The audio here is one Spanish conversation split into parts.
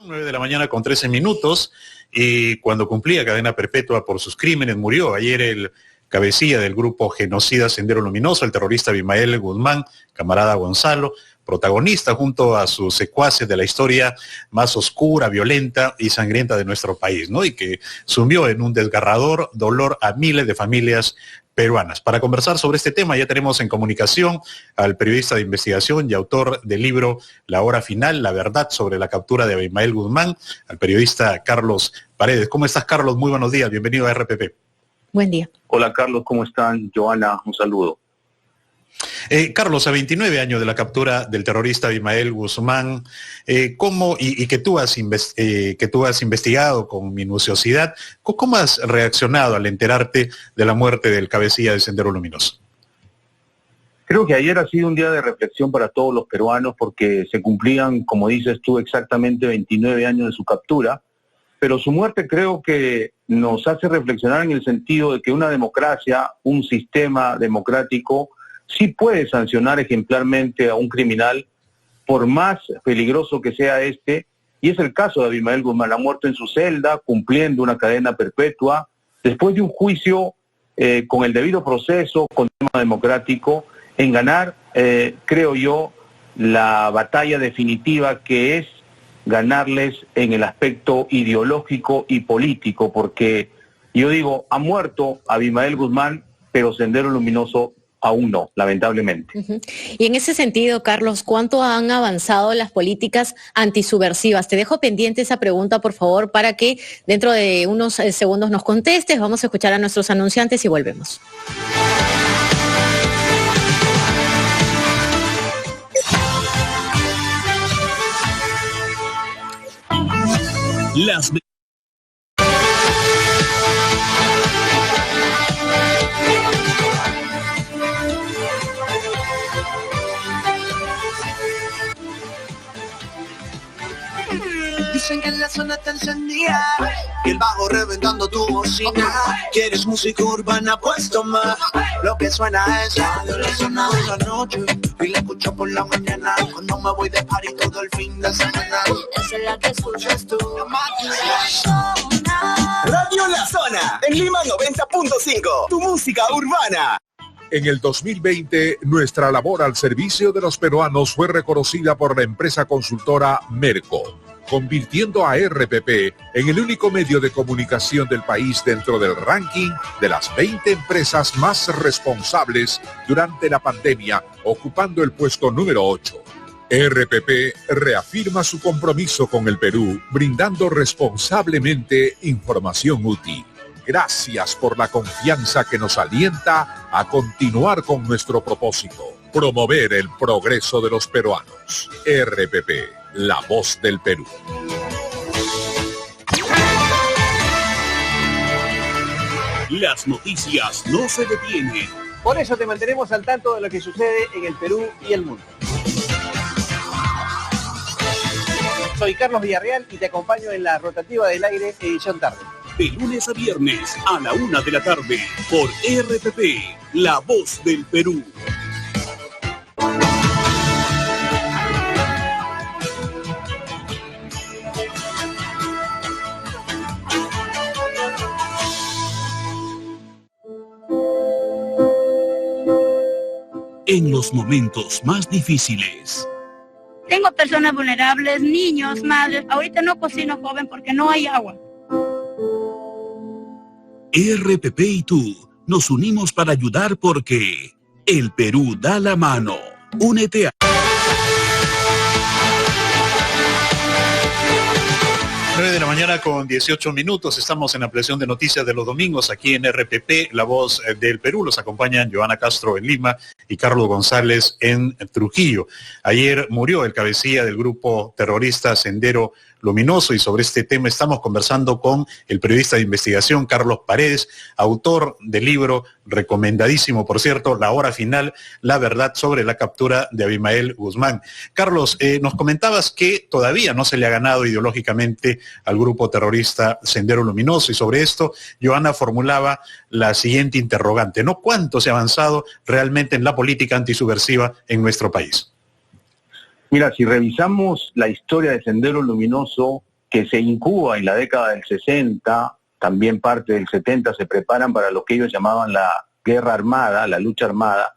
9 de la mañana con 13 minutos, y cuando cumplía cadena perpetua por sus crímenes murió ayer el cabecilla del grupo genocida Sendero Luminoso, el terrorista Abimael Guzmán, camarada Gonzalo, protagonista junto a sus secuaces de la historia más oscura, violenta y sangrienta de nuestro país, ¿no? Y que sumió en un desgarrador dolor a miles de familias peruanas. Para conversar sobre este tema ya tenemos en comunicación al periodista de investigación y autor del libro La Hora Final, la verdad sobre la captura de Abimael Guzmán, al periodista Carlos Paredes. ¿Cómo estás, Carlos? Muy buenos días, bienvenido a RPP. Buen día. Hola, Carlos, ¿cómo están? Joana, un saludo. Carlos, a 29 años de la captura del terrorista Abimael Guzmán, ¿cómo, y que tú has investigado con minuciosidad, cómo has reaccionado al enterarte de la muerte del cabecilla de Sendero Luminoso? Creo que ayer ha sido un día de reflexión para todos los peruanos porque se cumplían, como dices tú, exactamente 29 años de su captura, pero su muerte creo que nos hace reflexionar en el sentido de que una democracia, un sistema democrático, sí puede sancionar ejemplarmente a un criminal, por más peligroso que sea este, y es el caso de Abimael Guzmán. Ha muerto en su celda, cumpliendo una cadena perpetua, después de un juicio con el debido proceso, con tema democrático, en ganar, creo yo, la batalla definitiva que es ganarles en el aspecto ideológico y político, porque yo digo, ha muerto Abimael Guzmán, pero Sendero Luminoso aún no, lamentablemente. Y en ese sentido, Carlos, ¿cuánto han avanzado las políticas antisubversivas? Te dejo pendiente esa pregunta, por favor, para que dentro de unos segundos nos contestes. Vamos a escuchar a nuestros anunciantes y volvemos. Las Dicen que en la zona está encendida, que el bajo reventando tu bocina. ¿Quieres música urbana? Pues toma. Lo que suena es radio, la zona de la noche, y la escucho por la mañana, cuando me voy de party todo el fin de semana. Esa es la que escuchas tú. Radio La Zona, en Lima 90.5, tu música urbana. En el 2020, nuestra labor al servicio de los peruanos fue reconocida por la empresa consultora Merco, convirtiendo a RPP en el único medio de comunicación del país dentro del ranking de las 20 empresas más responsables durante la pandemia, ocupando el puesto número 8. RPP reafirma su compromiso con el Perú, brindando responsablemente información útil. Gracias por la confianza que nos alienta a continuar con nuestro propósito, promover el progreso de los peruanos. RPP, la voz del Perú. Las noticias no se detienen. Por eso te mantenemos al tanto de lo que sucede en el Perú y el mundo. Soy Carlos Villarreal y te acompaño en la rotativa del aire edición tarde. De lunes a viernes a la 1 de la tarde por RPP, la voz del Perú. En los momentos más difíciles. Tengo personas vulnerables, niños, madres. Ahorita no cocino, joven, porque no hay agua. RPP y tú nos unimos para ayudar porque el Perú da la mano. Únete a 9 de la mañana con 18 minutos, estamos en ampliación de noticias de los domingos aquí en RPP, la voz del Perú. Los acompañan Joana Castro en Lima y Carlos González en Trujillo. Ayer murió el cabecilla del grupo terrorista Sendero Luminoso y sobre este tema estamos conversando con el periodista de investigación Carlos Paredes, autor del libro recomendadísimo, por cierto, La Hora Final, la verdad sobre la captura de Abimael Guzmán. Carlos, nos comentabas que todavía no se le ha ganado ideológicamente al grupo terrorista Sendero Luminoso y sobre esto Joana formulaba la siguiente interrogante, ¿no? ¿Cuánto se ha avanzado realmente en la política antisubversiva en nuestro país? Mira, si revisamos la historia de Sendero Luminoso, que se incuba en la década del 60, también parte del 70, se preparan para lo que ellos llamaban la guerra armada, la lucha armada.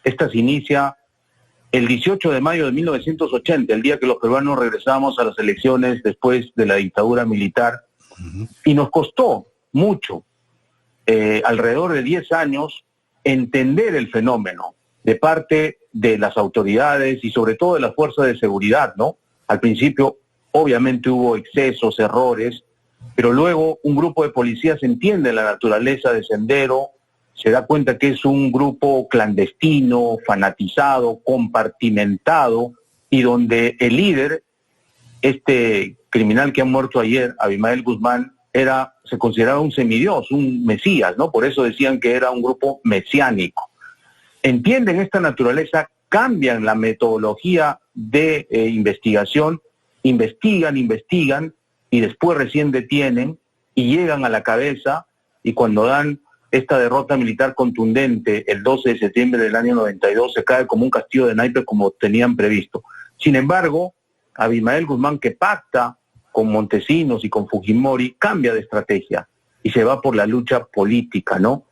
Esta se inicia el 18 de mayo de 1980, el día que los peruanos regresamos a las elecciones después de la dictadura militar, y nos costó mucho, alrededor de 10 años, entender el fenómeno de parte de las autoridades y sobre todo de las fuerzas de seguridad, ¿no? Al principio, obviamente hubo excesos, errores, pero luego un grupo de policías entiende la naturaleza de Sendero, se da cuenta que es un grupo clandestino, fanatizado, compartimentado, y donde el líder, este criminal que ha muerto ayer, Abimael Guzmán, se consideraba un semidios, un mesías, ¿no? Por eso decían que era un grupo mesiánico. Entienden esta naturaleza, cambian la metodología de investigación, investigan, y después recién detienen y llegan a la cabeza, y cuando dan esta derrota militar contundente el 12 de septiembre del año 92, se cae como un castillo de naipes como tenían previsto. Sin embargo, Abimael Guzmán, que pacta con Montesinos y con Fujimori, cambia de estrategia y se va por la lucha política, ¿no?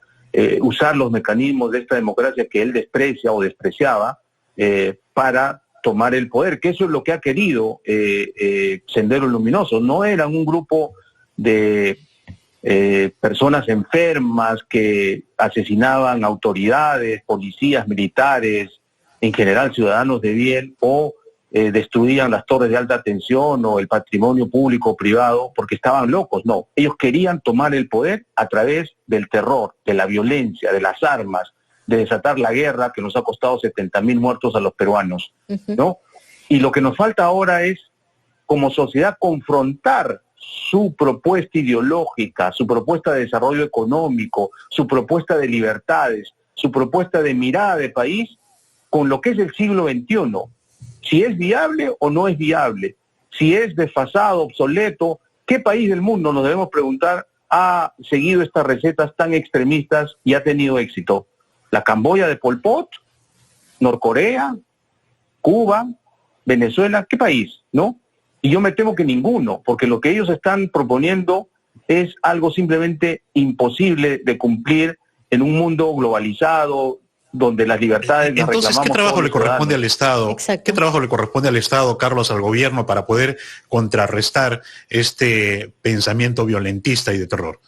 Usar los mecanismos de esta democracia que él desprecia o despreciaba para tomar el poder, que eso es lo que ha querido Sendero Luminoso. No eran un grupo de personas enfermas que asesinaban autoridades, policías, militares, en general ciudadanos de bien, o destruían las torres de alta tensión o el patrimonio público o privado porque estaban locos. No, ellos querían tomar el poder a través del terror, de la violencia, de las armas, de desatar la guerra que nos ha costado 70.000 muertos a los peruanos, ¿no? Y lo que nos falta ahora es, como sociedad, confrontar su propuesta ideológica, su propuesta de desarrollo económico, su propuesta de libertades, su propuesta de mirada de país con lo que es el siglo XXI. Si es viable o no es viable, si es desfasado, obsoleto, ¿qué país del mundo, nos debemos preguntar, ha seguido estas recetas tan extremistas y ha tenido éxito? ¿La Camboya de Pol Pot? ¿Norcorea? ¿Cuba? ¿Venezuela? ¿Qué país? ¿No? Y yo me temo que ninguno, porque lo que ellos están proponiendo es algo simplemente imposible de cumplir en un mundo globalizado, donde las libertades las reclamamos. Entonces, ¿qué trabajo le corresponde al Estado? Exacto. ¿Qué trabajo le corresponde al Estado, Carlos, al gobierno, para poder contrarrestar este pensamiento violentista y de terror?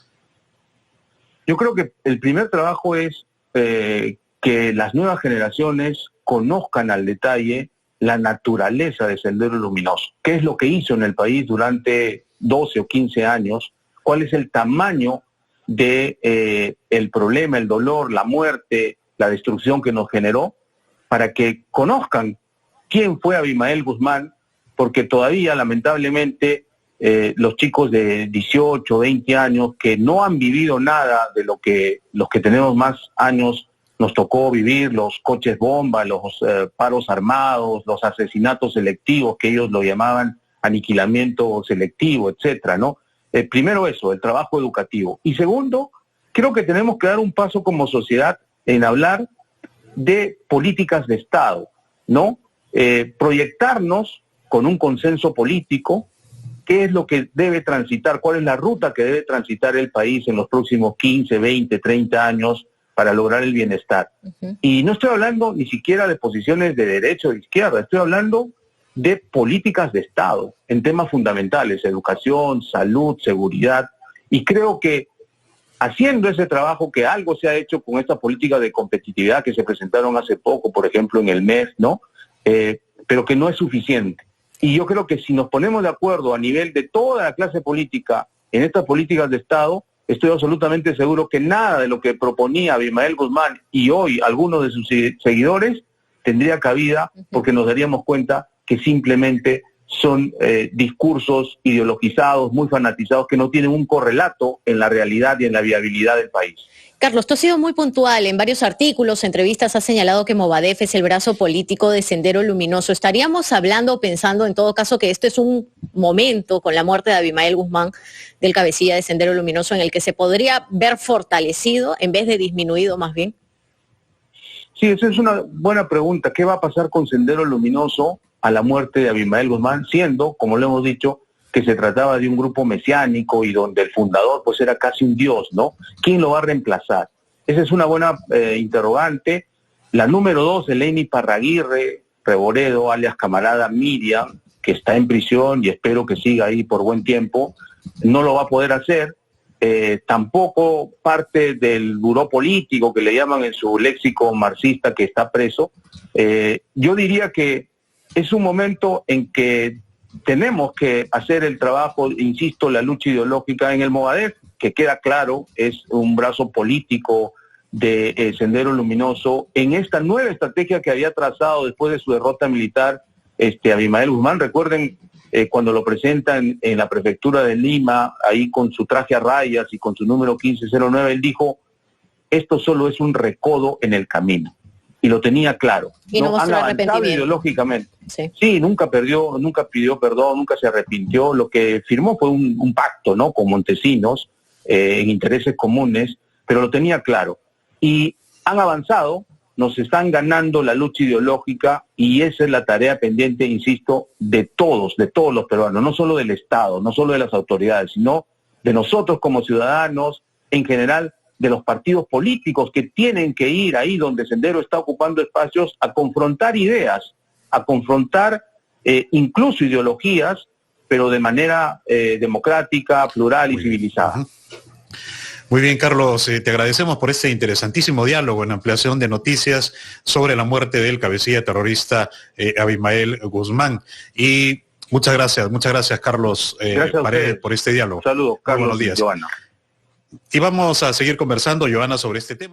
Yo creo que el primer trabajo es que las nuevas generaciones conozcan al detalle la naturaleza de Sendero Luminoso. ¿Qué es lo que hizo en el país durante 12 o 15 años? ¿Cuál es el tamaño de el problema, el dolor, la muerte, la destrucción que nos generó? Para que conozcan quién fue Abimael Guzmán, porque todavía, lamentablemente, los chicos de 18, 20 años que no han vivido nada de lo que los que tenemos más años nos tocó vivir, los coches bomba, los paros armados, los asesinatos selectivos, que ellos lo llamaban aniquilamiento selectivo, etcétera, ¿no? Primero eso, el trabajo educativo. Y segundo, creo que tenemos que dar un paso como sociedad en hablar de políticas de Estado, ¿no? Proyectarnos con un consenso político, qué es lo que debe transitar, cuál es la ruta que debe transitar el país en los próximos 15, 20, 30 años para lograr el bienestar. Y no estoy hablando ni siquiera de posiciones de derecha o de izquierda, estoy hablando de políticas de Estado en temas fundamentales, educación, salud, seguridad, y creo que haciendo ese trabajo, que algo se ha hecho con esta política de competitividad que se presentaron hace poco, por ejemplo en el MES, ¿no? Pero que no es suficiente. Y yo creo que si nos ponemos de acuerdo a nivel de toda la clase política en estas políticas de Estado, estoy absolutamente seguro que nada de lo que proponía Abimael Guzmán y hoy algunos de sus seguidores tendría cabida, porque nos daríamos cuenta que simplemente son discursos ideologizados, muy fanatizados, que no tienen un correlato en la realidad y en la viabilidad del país. Carlos, tú has sido muy puntual. En varios artículos, entrevistas, has señalado que Movadef es el brazo político de Sendero Luminoso. ¿Estaríamos hablando o pensando en todo caso que este es un momento, con la muerte de Abimael Guzmán, del cabecilla de Sendero Luminoso, en el que se podría ver fortalecido en vez de disminuido más bien? Sí, esa es una buena pregunta. ¿Qué va a pasar con Sendero Luminoso a la muerte de Abimael Guzmán, siendo, como lo hemos dicho, que se trataba de un grupo mesiánico y donde el fundador pues era casi un dios, ¿no? ¿Quién lo va a reemplazar? Esa es una buena interrogante. La número 2, Eleni Parraguirre Reboredo, alias camarada Miriam, que está en prisión y espero que siga ahí por buen tiempo, no lo va a poder hacer. Tampoco parte del buró político, que le llaman en su léxico marxista, que está preso. Yo diría que es un momento en que tenemos que hacer el trabajo, insisto, la lucha ideológica en el Movadef, que queda claro, es un brazo político de Sendero Luminoso, en esta nueva estrategia que había trazado después de su derrota militar Abimael Guzmán. Recuerden cuando lo presentan en la prefectura de Lima, ahí con su traje a rayas y con su número 1509, él dijo, esto solo es un recodo en el camino. Y lo tenía claro. Y no mostró arrepentimiento ideológicamente. Sí, nunca pidió perdón, nunca se arrepintió. Lo que firmó fue un pacto, ¿no?, con Montesinos, en intereses comunes, pero lo tenía claro. Y han avanzado, nos están ganando la lucha ideológica y esa es la tarea pendiente, insisto, de todos los peruanos, no solo del Estado, no solo de las autoridades, sino de nosotros como ciudadanos, en general, de los partidos políticos que tienen que ir ahí donde Sendero está ocupando espacios a confrontar ideas, a confrontar incluso ideologías, pero de manera democrática, plural y civilizada. Muy bien, Carlos, te agradecemos por este interesantísimo diálogo en ampliación de noticias sobre la muerte del cabecilla terrorista Abimael Guzmán. Y muchas gracias, Carlos Paredes, por este diálogo. Saludos, Carlos. Buenos días. Y Joana. Y vamos a seguir conversando, Joana, sobre este tema.